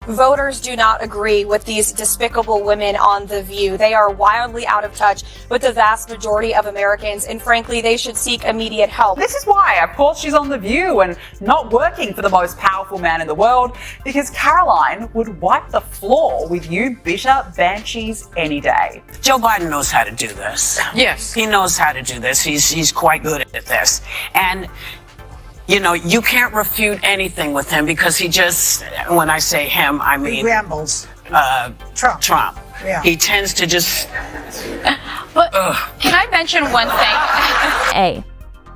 Voters do not agree with these despicable women on The View. They are wildly out of touch with the vast majority of Americans, and frankly, they should seek immediate help. This is why, of course, she's on The View and not working for the most powerful man in the world, because Karoline would wipe the floor with you bitter banshees any day. Joe Biden knows how to do this. Yes. He knows how to do this. He's quite good at this. And you know, you can't refute anything with him because he just, when I say him, I mean... He rambles. Trump. Yeah. He tends to just... But can I mention one thing? A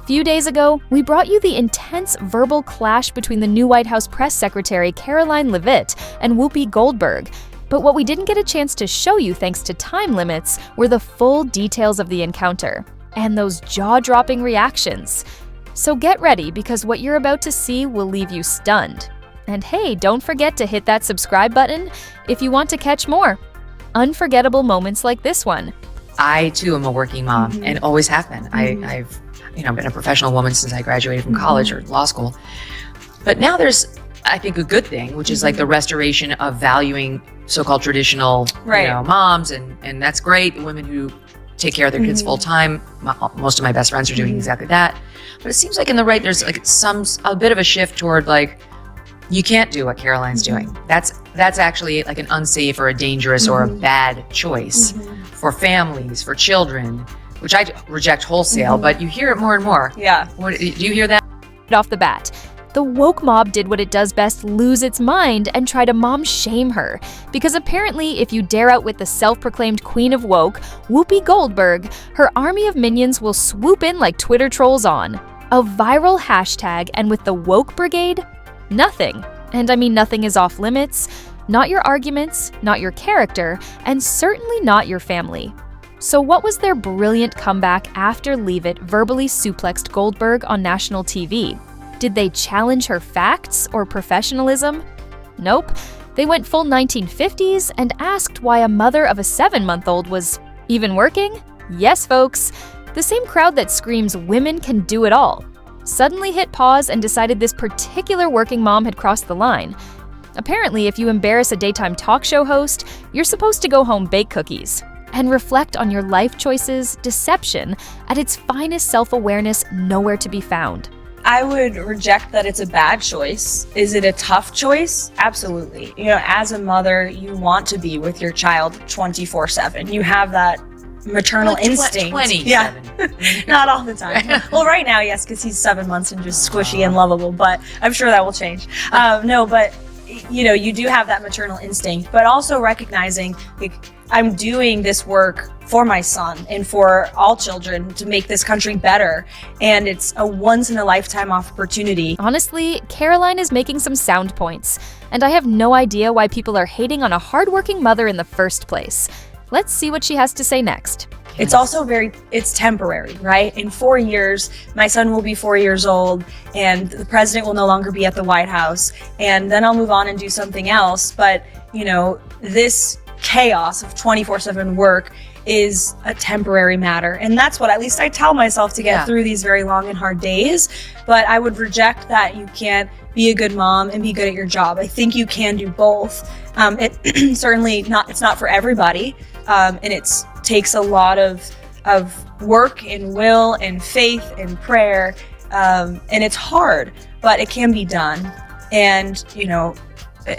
few days ago, we brought you the intense verbal clash between the new White House press secretary Karoline Leavitt and Whoopi Goldberg. But what we didn't get a chance to show you thanks to time limits were the full details of the encounter and those jaw-dropping reactions. So get ready, because what you're about to see will leave you stunned. And hey, don't forget to hit that subscribe button if you want to catch more unforgettable moments like this one. I too am a working mom and always have been. I've been a professional woman since I graduated from college or law school. But now there's, I think, a good thing, which is like the restoration of valuing so-called traditional moms, and that's great. The women who take care of their kids full time. Most of my best friends are doing exactly that. But it seems like in the right, there's like a bit of a shift toward like, you can't do what Karoline's doing. That's actually like an unsafe or a dangerous or a bad choice for families, for children, which I reject wholesale, but you hear it more and more. Yeah. Do you hear that? Off the bat, the woke mob did what it does best, lose its mind and try to mom shame her. Because apparently, if you dare outwit the self-proclaimed queen of woke, Whoopi Goldberg, her army of minions will swoop in like Twitter trolls on a viral hashtag, and with the woke brigade, nothing. And I mean, nothing is off limits. Not your arguments, not your character, and certainly not your family. So what was their brilliant comeback after Leavitt verbally suplexed Goldberg on national TV? Did they challenge her facts or professionalism? Nope. They went full 1950s and asked why a mother of a 7-month-old was even working? Yes, folks. The same crowd that screams women can do it all suddenly hit pause and decided this particular working mom had crossed the line. Apparently, if you embarrass a daytime talk show host, you're supposed to go home bake cookies and reflect on your life choices. Deception at its finest, self-awareness nowhere to be found. I would reject that it's a bad choice. Is it a tough choice? Absolutely. You know, as a mother, you want to be with your child 24/7. You have that maternal instinct. 27. Yeah. Not all the time. Well, right now, yes, because he's 7 months and just squishy and lovable, but I'm sure that will change. No, but you know, you do have that maternal instinct, but also recognizing, like, I'm doing this work for my son and for all children to make this country better, and it's a once-in-a-lifetime opportunity. Honestly, Karoline is making some sound points, and I have no idea why people are hating on a hardworking mother in the first place. Let's see what she has to say next. It's also it's temporary, right? In 4 years, my son will be 4 years old and the president will no longer be at the White House, and then I'll move on and do something else. But, you know, this chaos of 24/7 work is a temporary matter. And that's what at least I tell myself to get through these very long and hard days. But I would reject that you can't be a good mom and be good at your job. I think you can do both. It certainly it's not for everybody. And it takes a lot of work and will and faith and prayer. And it's hard, but it can be done. And, you know,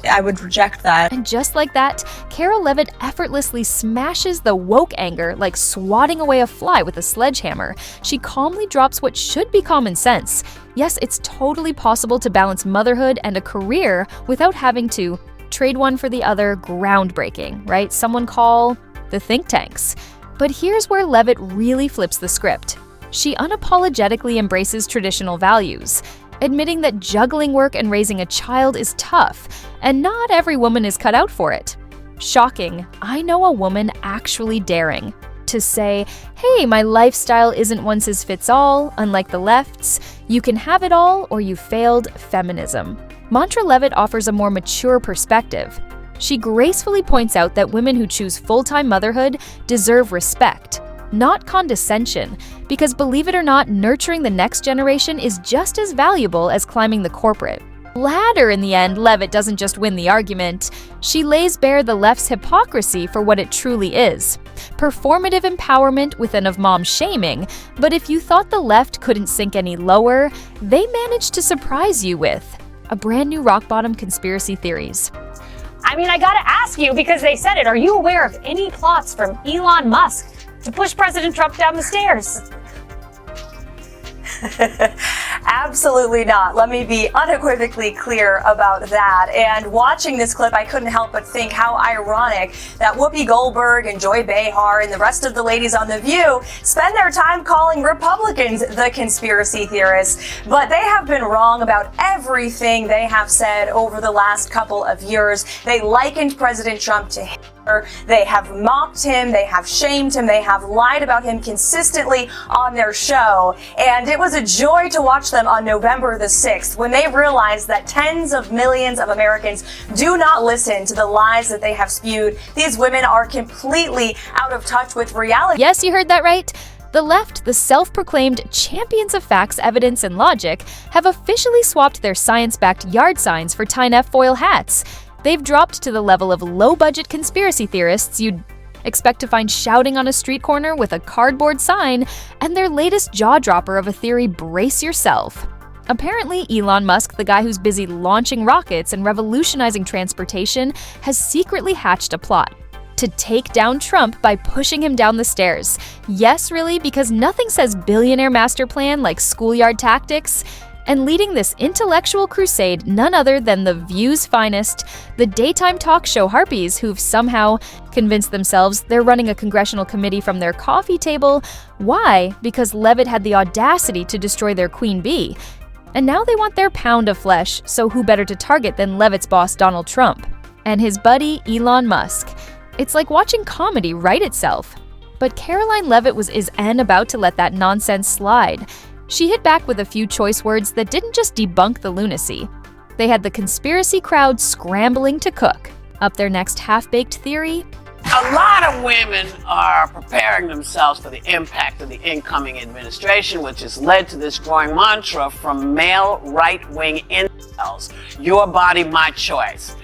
I would reject that. And just like that, Carol Leavitt effortlessly smashes the woke anger like swatting away a fly with a sledgehammer. She calmly drops what should be common sense. Yes, it's totally possible to balance motherhood and a career without having to trade one for the other. Groundbreaking, right? Someone call the think tanks. But here's where Leavitt really flips the script. She unapologetically embraces traditional values, admitting that juggling work and raising a child is tough, and not every woman is cut out for it. Shocking, I know a woman actually daring to say, hey, my lifestyle isn't one size fits all, unlike the left's. You can have it all or you failed feminism. Mantra Leavitt offers a more mature perspective. She gracefully points out that women who choose full-time motherhood deserve respect, not condescension, because believe it or not, nurturing the next generation is just as valuable as climbing the corporate. Later in the end, Leavitt doesn't just win the argument. She lays bare the left's hypocrisy for what it truly is. Performative empowerment with an of mom shaming, but if you thought the left couldn't sink any lower, they managed to surprise you with a brand new rock bottom conspiracy theories. I mean, I gotta ask you, because they said it, are you aware of any plots from Elon Musk to push President Trump down the stairs? Absolutely not. Let me be unequivocally clear about that. And watching this clip, I couldn't help but think how ironic that Whoopi Goldberg and Joy Behar and the rest of the ladies on The View spend their time calling Republicans the conspiracy theorists. But they have been wrong about everything they have said over the last couple of years. They likened President Trump to Hitler. They have mocked him. They have shamed him. They have lied about him consistently on their show. And it was a joy to watch them on November the 6th when they realized that tens of millions of Americans do not listen to the lies that they have spewed. These women are completely out of touch with reality. Yes, you heard that right. The left, the self-proclaimed champions of facts, evidence, and logic, have officially swapped their science-backed yard signs for Tyne foil hats. They've dropped to the level of low-budget conspiracy theorists you'd expect to find shouting on a street corner with a cardboard sign, and their latest jaw-dropper of a theory, brace yourself. Apparently, Elon Musk, the guy who's busy launching rockets and revolutionizing transportation, has secretly hatched a plot to take down Trump by pushing him down the stairs. Yes, really, because nothing says billionaire master plan like schoolyard tactics. And leading this intellectual crusade, none other than The View's finest, the daytime talk show harpies who've somehow convinced themselves they're running a congressional committee from their coffee table. Why? Because Leavitt had the audacity to destroy their queen bee. And now they want their pound of flesh, so who better to target than Leavitt's boss Donald Trump and his buddy Elon Musk. It's like watching comedy write itself. But Karoline Leavitt is about to let that nonsense slide. She hit back with a few choice words that didn't just debunk the lunacy. They had the conspiracy crowd scrambling to cook up their next half-baked theory. A lot of women are preparing themselves for the impact of the incoming administration, which has led to this growing mantra from male right-wing incels. Your body, my choice.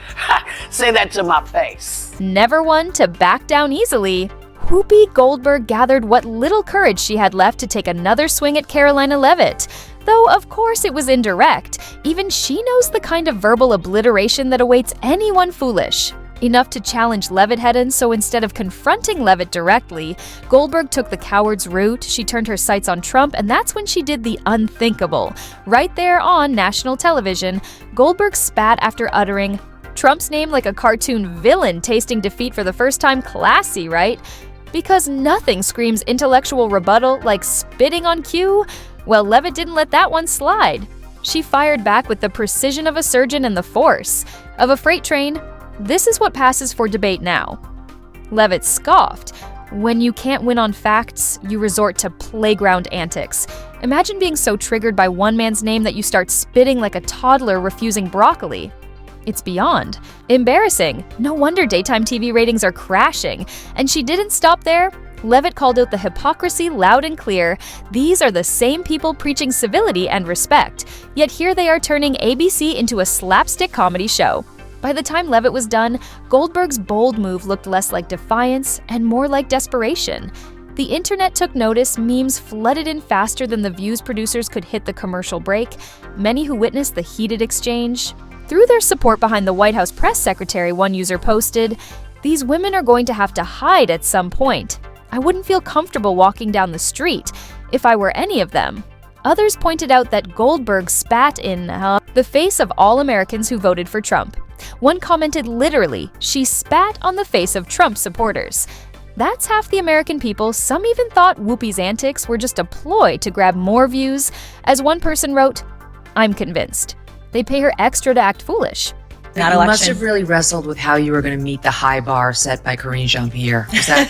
Say that to my face. Never one to back down easily, Whoopi Goldberg gathered what little courage she had left to take another swing at Karoline Leavitt. Though, of course, it was indirect. Even she knows the kind of verbal obliteration that awaits anyone foolish. Enough to challenge Leavitt head-in, so instead of confronting Leavitt directly, Goldberg took the coward's route. She turned her sights on Trump, and that's when she did the unthinkable. Right there on national television, Goldberg spat after uttering Trump's name like a cartoon villain tasting defeat for the first time. Classy, right? Because nothing screams intellectual rebuttal like spitting on cue. Well, Leavitt didn't let that one slide. She fired back with the precision of a surgeon and the force of a freight train. This is what passes for debate now. Leavitt scoffed. When you can't win on facts, you resort to playground antics. Imagine being so triggered by one man's name that you start spitting like a toddler refusing broccoli. It's beyond embarrassing. No wonder daytime TV ratings are crashing. And she didn't stop there. Leavitt called out the hypocrisy loud and clear. These are the same people preaching civility and respect. Yet here they are turning ABC into a slapstick comedy show. By the time Leavitt was done, Goldberg's bold move looked less like defiance and more like desperation. The internet took notice, memes flooded in faster than The View's producers could hit the commercial break. Many who witnessed the heated exchange threw their support behind the White House press secretary, one user posted. These women are going to have to hide at some point. I wouldn't feel comfortable walking down the street if I were any of them. Others pointed out that Goldberg spat in the face of all Americans who voted for Trump. One commented literally, she spat on the face of Trump supporters. That's half the American people. Some even thought Whoopi's antics were just a ploy to grab more views. As one person wrote, I'm convinced. They pay her extra to act foolish. You must have really wrestled with how you were going to meet the high bar set by Karine Jean-Pierre. Was that...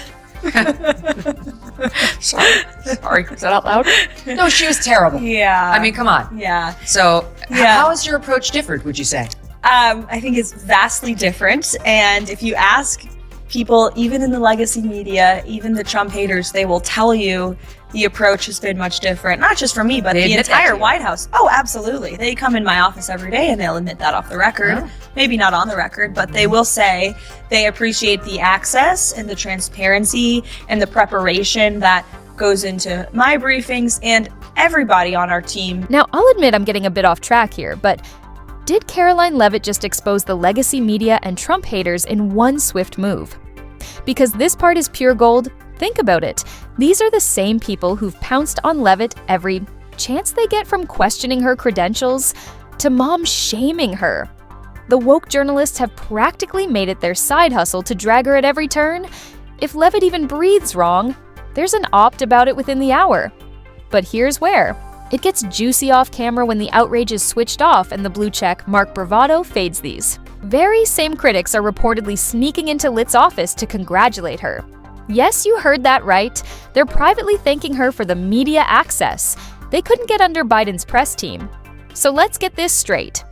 Sorry, was that out loud? No, she was terrible. Yeah. I mean, come on. Yeah. So, Yeah. how has your approach differed, would you say? I think it's vastly different. And if you ask people, even in the legacy media, even the Trump haters, they will tell you the approach has been much different. Not just from me, but the entire White House. Oh, absolutely. They come in my office every day and they'll admit that off the record. Oh. Maybe not on the record, but they will say they appreciate the access and the transparency and the preparation that goes into my briefings and everybody on our team. Now, I'll admit I'm getting a bit off track here, but did Karoline Leavitt just expose the legacy media and Trump haters in one swift move? Because this part is pure gold, think about it. These are the same people who've pounced on Leavitt every chance they get, from questioning her credentials to mom shaming her. The woke journalists have practically made it their side hustle to drag her at every turn. If Leavitt even breathes wrong, there's an opt about it within the hour. But here's where. It gets juicy off camera when the outrage is switched off and the blue check Mark Bravado fades these. Very same critics are reportedly sneaking into Litt's office to congratulate her. Yes, you heard that right. They're privately thanking her for the media access. They couldn't get under Biden's press team. So let's get this straight.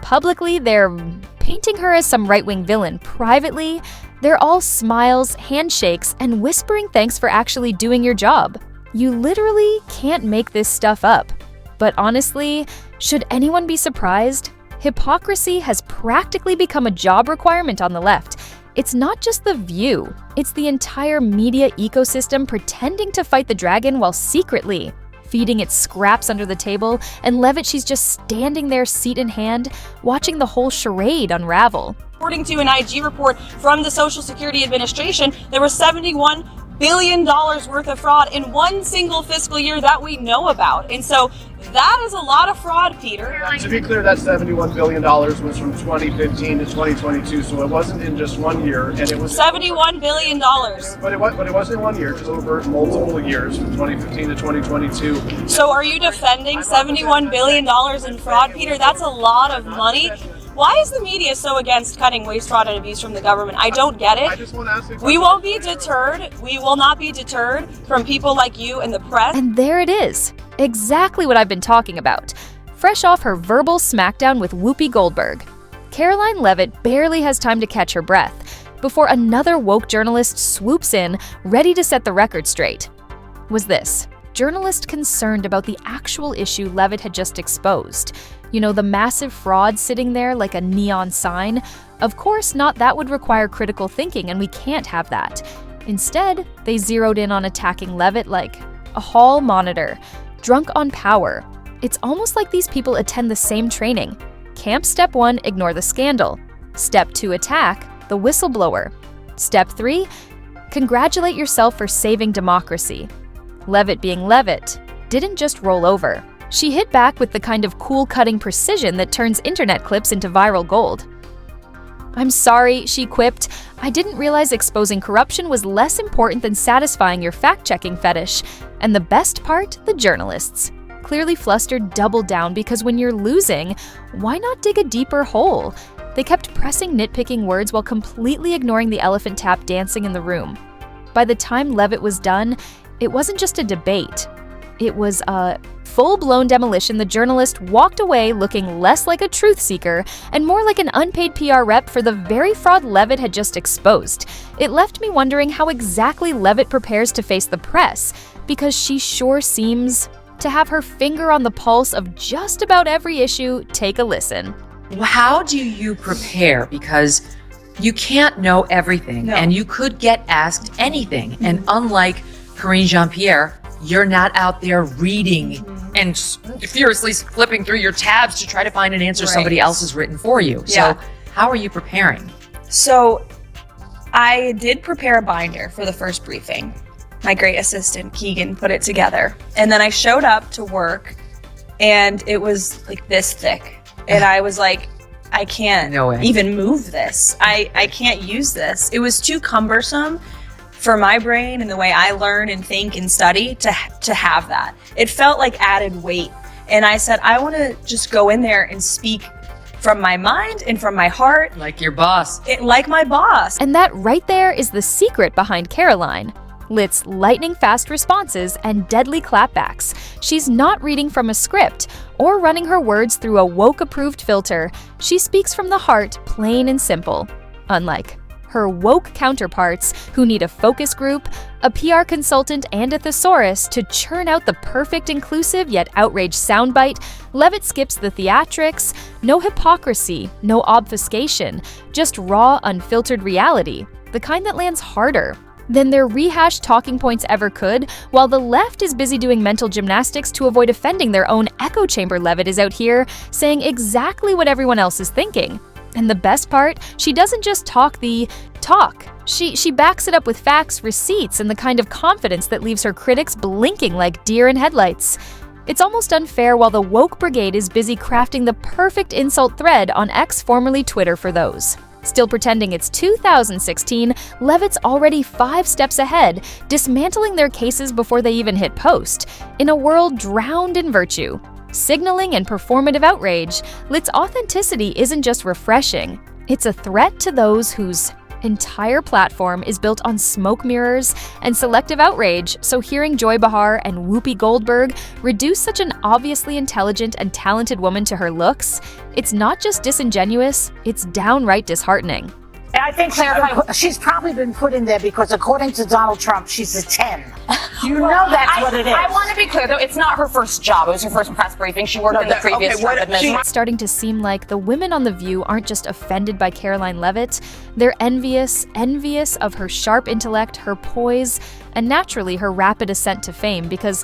Publicly, they're painting her as some right-wing villain. Privately, they're all smiles, handshakes, and whispering thanks for actually doing your job. You literally can't make this stuff up. But honestly, should anyone be surprised? Hypocrisy has practically become a job requirement on the left. It's not just The View, it's the entire media ecosystem pretending to fight the dragon while secretly feeding it scraps under the table, and Leavitt, she's just standing there, seat in hand, watching the whole charade unravel. According to an IG report from the Social Security Administration, there was $71 billion worth of fraud in one single fiscal year that we know about. And so that is a lot of fraud, Peter. To be clear, that $71 billion was from 2015 to 2022, so it wasn't in just 1 year, and it was $71 billion. But it wasn't in 1 year, it was over multiple years, from 2015 to 2022. So are you defending $71 billion in fraud, Peter? That's a lot of money. Why is the media so against cutting waste, fraud, and abuse from the government? I don't get I it. just want to ask you a We question. won't be deterred. We will not be deterred from people like you and the press. And there it is. Exactly what I've been talking about. Fresh off her verbal smackdown with Whoopi Goldberg, Karoline Leavitt barely has time to catch her breath before another woke journalist swoops in, ready to set the record straight. Was this journalist concerned about the actual issue Leavitt had just exposed? You know, the massive fraud sitting there like a neon sign? Of course not, that would require critical thinking, and we can't have that. Instead, they zeroed in on attacking Leavitt like a hall monitor, drunk on power. It's almost like these people attend the same training. Camp Step 1, ignore the scandal. Step 2, attack the whistleblower. Step 3, congratulate yourself for saving democracy. Leavitt, being Leavitt, didn't just roll over. She hit back with the kind of cool-cutting precision that turns internet clips into viral gold. "I'm sorry," she quipped. "I didn't realize exposing corruption was less important than satisfying your fact-checking fetish." And the best part, the journalists. Clearly flustered, doubled down, because when you're losing, why not dig a deeper hole? They kept pressing nitpicking words while completely ignoring the elephant tap dancing in the room. By the time Leavitt was done, it wasn't just a debate. It was a full-blown demolition. The journalist walked away looking less like a truth seeker and more like an unpaid PR rep for the very fraud Leavitt had just exposed. It left me wondering how exactly Leavitt prepares to face the press, because she sure seems to have her finger on the pulse of just about every issue. Take a listen. How do you prepare? Because you can't know everything, and you could get asked anything. And unlike Karine Jean-Pierre, you're not out there reading and furiously flipping through your tabs to try to find an answer somebody else has written for you. So how are you preparing? So I did prepare a binder for the first briefing. My great assistant, Keegan, put it together. And then I showed up to work and it was like this thick. And I was like, I can't even move this. I can't use this. It was too cumbersome for my brain and the way I learn and think and study to have that. It felt like added weight. And I said, I want to just go in there and speak from my mind and from my heart. Like your boss. Like my boss. And that right there is the secret behind Karoline. Litt's lightning-fast responses and deadly clapbacks. She's not reading from a script or running her words through a woke-approved filter. She speaks from the heart, plain and simple. Unlike her woke counterparts who need a focus group, a PR consultant, and a thesaurus to churn out the perfect inclusive yet outraged soundbite, Leavitt skips the theatrics, no hypocrisy, no obfuscation, just raw, unfiltered reality, the kind that lands harder than their rehashed talking points ever could, while the left is busy doing mental gymnastics to avoid offending their own echo chamber. Leavitt is out here saying exactly what everyone else is thinking. And the best part, she doesn't just talk the talk. She backs it up with facts, receipts, and the kind of confidence that leaves her critics blinking like deer in headlights. It's almost unfair while the woke brigade is busy crafting the perfect insult thread on X, formerly Twitter for those. Still pretending it's 2016, Leavitt's already 5 steps ahead, dismantling their cases before they even hit post. In a world drowned in virtue, signaling and performative outrage, Litt's authenticity isn't just refreshing, it's a threat to those whose entire platform is built on smoke mirrors and selective outrage, so hearing Joy Behar and Whoopi Goldberg reduce such an obviously intelligent and talented woman to her looks, it's not just disingenuous, it's downright disheartening. And I think clarify, she's probably been put in there because according to Donald Trump, she's a 10. You know that's what it is. I want to be clear, though, it's not her first job. It was her first press briefing. She worked in the previous Trump administration. It's starting to seem like the women on The View aren't just offended by Karoline Leavitt, they're envious of her sharp intellect, her poise, and naturally her rapid ascent to fame because,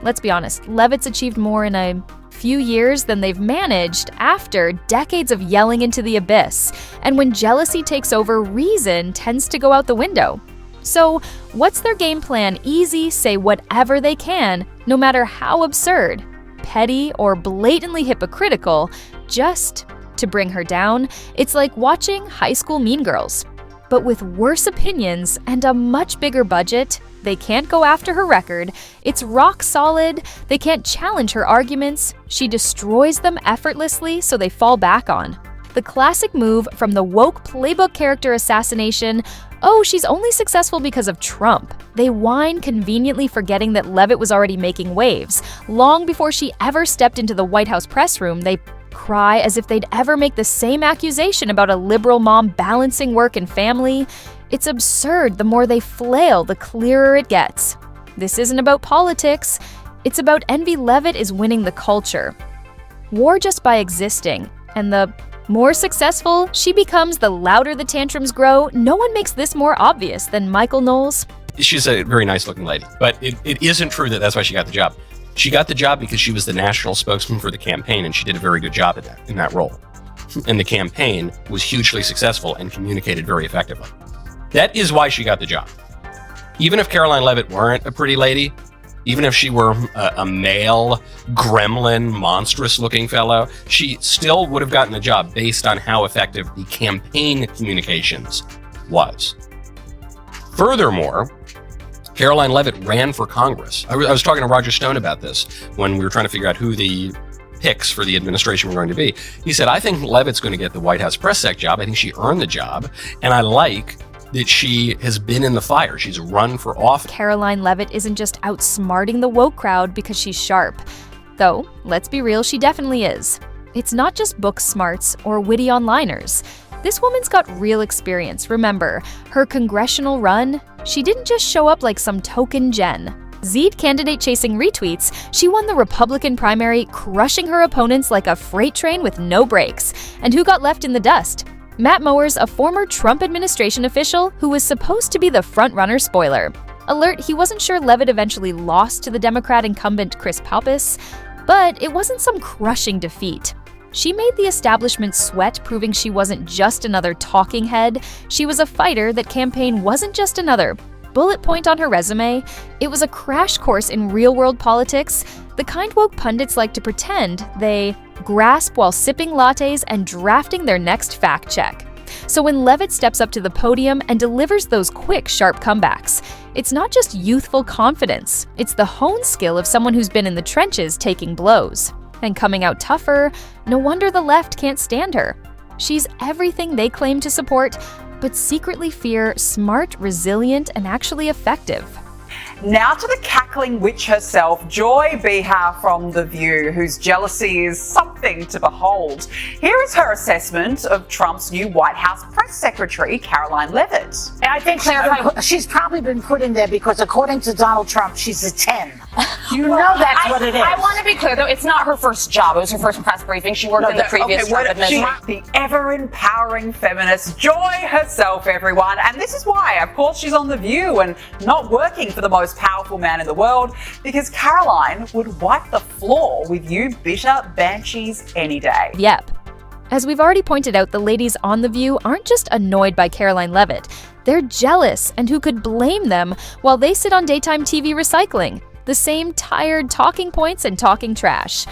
let's be honest, Leavitt's achieved more in a few years than they've managed after decades of yelling into the abyss. And when jealousy takes over, reason tends to go out the window. So, what's their game plan? Easy, say whatever they can, no matter how absurd, petty, or blatantly hypocritical, just to bring her down. It's like watching High School Mean Girls, but with worse opinions and a much bigger budget. They can't go after her record. It's rock solid. They can't challenge her arguments. She destroys them effortlessly, so they fall back on. The classic move from the woke playbook character assassination. Oh, she's only successful because of Trump. They whine, conveniently forgetting that Leavitt was already making waves. Long before she ever stepped into the White House press room, they cry as if they'd ever make the same accusation about a liberal mom balancing work and family. It's absurd. The more they flail, the clearer it gets. This isn't about politics. It's about envy. Leavitt is winning the culture war just by existing. And the more successful she becomes, the louder the tantrums grow. No one makes this more obvious than Michael Knowles. She's a very nice looking lady, but it isn't true that that's why she got the job. She got the job because she was the national spokesman for the campaign, and she did a very good job at in that role. And the campaign was hugely successful and communicated very effectively. That is why she got the job. Even if Karoline Leavitt weren't a pretty lady, even if she were a male, gremlin, monstrous-looking fellow, she still would have gotten the job based on how effective the campaign communications was. Furthermore, Karoline Leavitt ran for Congress. I was talking to Roger Stone about this when we were trying to figure out who the picks for the administration were going to be. He said, I think Leavitt's going to get the White House press sec job. I think she earned the job, and I like that she has been in the fire. She's run for office. Karoline Leavitt isn't just outsmarting the woke crowd because she's sharp. Though, let's be real, she definitely is. It's not just book smarts or witty one-liners. This woman's got real experience. Remember, her congressional run, she didn't just show up like some token Jen. Zed candidate chasing retweets, she won the Republican primary, crushing her opponents like a freight train with no brakes. And who got left in the dust? Matt Mowers, a former Trump administration official who was supposed to be the front-runner. Spoiler alert, he wasn't sure Leavitt eventually lost to the Democrat incumbent Chris Pappas, but it wasn't some crushing defeat. She made the establishment sweat, proving she wasn't just another talking head. She was a fighter. That campaign wasn't just another bullet point on her resume. It was a crash course in real-world politics, the kind woke pundits like to pretend they grasp while sipping lattes and drafting their next fact check. So when Leavitt steps up to the podium and delivers those quick, sharp comebacks, it's not just youthful confidence, it's the honed skill of someone who's been in the trenches taking blows. And coming out tougher, no wonder the left can't stand her. She's everything they claim to support, but secretly fear smart, resilient, and actually effective. Now to the cackling witch herself, Joy Behar from The View, whose jealousy is something to behold. Here is her assessment of Trump's new White House press secretary, Karoline Leavitt. I think she's probably been put in there because according to Donald Trump, she's a 10. You know that's what it is. I want to be clear, though, it's not her first job. It was her first press briefing. She worked in the previous Trump administration. The ever-empowering feminist, Joy herself, everyone. And this is why, of course, she's on The View and not working for the most powerful man in the world, because Karoline would wipe the floor with you bitter banshees any day. Yep. As we've already pointed out, the ladies on The View aren't just annoyed by Karoline Leavitt. They're jealous, and who could blame them while they sit on daytime TV recycling the same tired talking points and talking trash.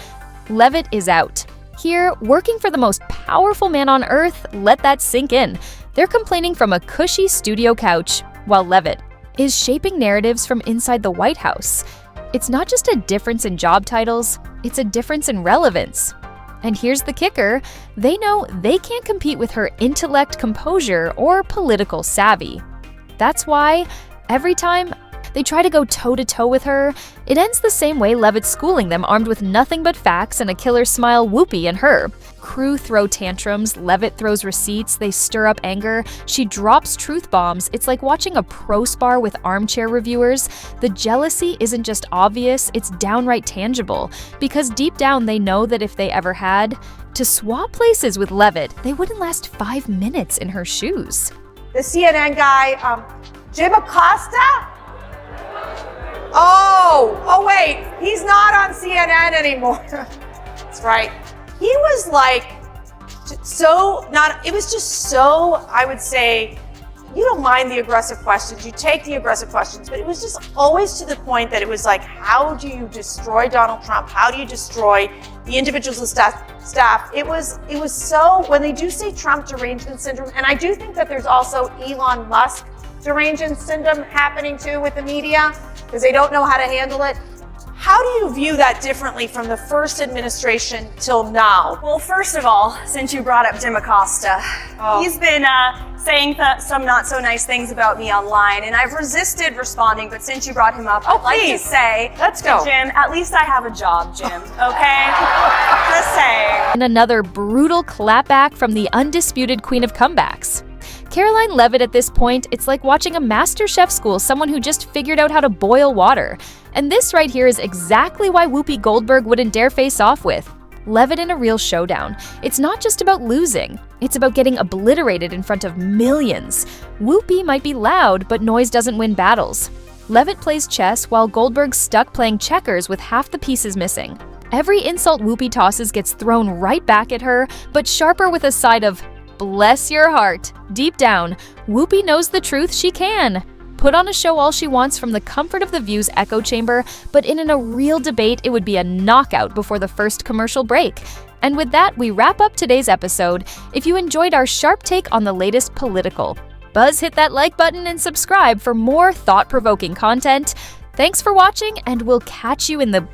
Leavitt is out. Here, working for the most powerful man on earth, let that sink in. They're complaining from a cushy studio couch, while Leavitt is shaping narratives from inside the White House. It's not just a difference in job titles, it's a difference in relevance. And here's the kicker, they know they can't compete with her intellect, composure, or political savvy. That's why, every time they try to go toe-to-toe with her, it ends the same way Leavitt's schooling them, armed with nothing but facts and a killer smile Whoopi and her. Crew throw tantrums, Leavitt throws receipts, they stir up anger, she drops truth bombs. It's like watching a pro spar with armchair reviewers. The jealousy isn't just obvious, it's downright tangible, because deep down they know that if they ever had to swap places with Leavitt, they wouldn't last 5 minutes in her shoes. The CNN guy, Jim Acosta? Oh wait, he's not on CNN anymore. That's right. He was like, it was just so, I would say, you don't mind the aggressive questions, you take the aggressive questions, but it was just always to the point that it was like, how do you destroy Donald Trump? How do you destroy the individuals and staff? It was so, when they do say Trump derangement syndrome, and I do think that there's also Elon Musk derangement syndrome happening too with the media, because they don't know how to handle it. How do you view that differently from the first administration till now? Well, first of all, since you brought up Jim Acosta, he's been saying some not so nice things about me online, and I've resisted responding, but since you brought him up, I'd like to say, let's go. Jim, at least I have a job, Jim, okay? Just saying. And another brutal clapback from the undisputed queen of comebacks. Karoline Leavitt at this point, it's like watching a master chef school someone who just figured out how to boil water. And this right here is exactly why Whoopi Goldberg wouldn't dare face off with Leavitt in a real showdown. It's not just about losing, it's about getting obliterated in front of millions. Whoopi might be loud, but noise doesn't win battles. Leavitt plays chess while Goldberg's stuck playing checkers with half the pieces missing. Every insult Whoopi tosses gets thrown right back at her, but sharper with a side of bless your heart. Deep down, Whoopi knows the truth she can. Put on a show all she wants from the comfort of The View's echo chamber, but in a real debate, it would be a knockout before the first commercial break. And with that, we wrap up today's episode. If you enjoyed our sharp take on the latest political, buzz hit that like button and subscribe for more thought-provoking content. Thanks for watching, and we'll catch you in the